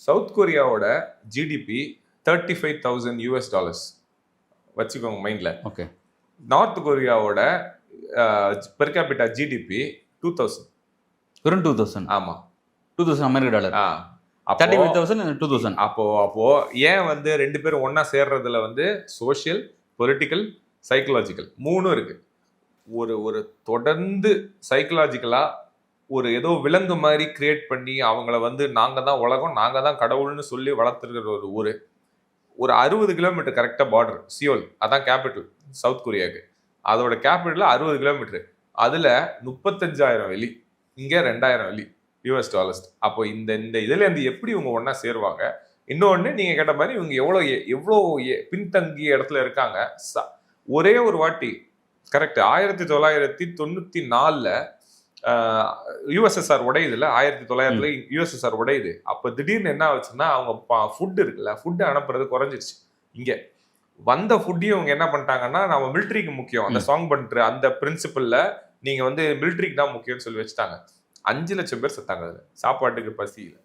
South கொரியாவோட GDP $35,000 வச்சுக்கோங்க மைண்ட்ல. Okay. North கொரியாவோட பெர் கேபிட்டா ஜிடிபி 2000. வெறும் 2000. ஆமா, 2000 அமெரிக்க டாலர். 35,000 2000. அப்போ ஏன் வந்து ரெண்டு பேரும் ஒன்னா சேர்றதுல வந்து சோஷியல், பொலிட்டிக்கல், சைக்கலாஜிக்கல் மூணும் இருக்கு. ஒரு தொடர்ந்து சைக்கலாஜிக்கலா ஒரு ஏதோ விலங்கு மாதிரி கிரியேட் பண்ணி அவங்கள வந்து நாங்க தான் உலகம், நாங்க தான் கடவுள்னு சொல்லி வளர்த்துருக்கிற ஒரு ஊரு. ஒரு 60 கிலோமீட்டர் கரெக்டா பார்டர் சியோல், அதான் கேபிட்டல் சவுத் கொரியாவுக்கு. அதோட கேபிட்டல் 60 கிலோமீட்டர். அதுல 35,000 வெளி, இங்க 2,000 வெளி $. அப்போ இந்த இதுல இருந்து எப்படி இவங்க ஒன்னா சேருவாங்க? இன்னொன்னு நீங்க கேட்ட மாதிரி இவங்க எவ்வளோ பின்தங்கிய இடத்துல இருக்காங்க. ஒரே ஒரு வாட்டி கரெக்ட் 1994 யுஎஸ்எஸ்ஆர் உடையுதுல, 1900 யுஎஸ்எஸ்ஆர் உடையுது. அப்ப திடீர்னு என்ன ஆச்சுன்னா அவங்க ஃபுட் இருக்குல்ல, ஃபுட் அனுப்புறது குறைஞ்சிருச்சு. இங்க வந்த ஃபுட்டையும் அவங்க என்ன பண்ணிட்டாங்கன்னா நம்ம மிலிட்ரிக்கு முக்கியம், அந்த சாங் பண்ற அந்த பிரின்சிபல்ல நீங்க வந்து மிலிட்ரிக்கு தான் முக்கியம்னு சொல்லி வச்சுட்டாங்க. 5 லட்சம் பேர் செத்தாங்க சாப்பாட்டுக்கு பசியில.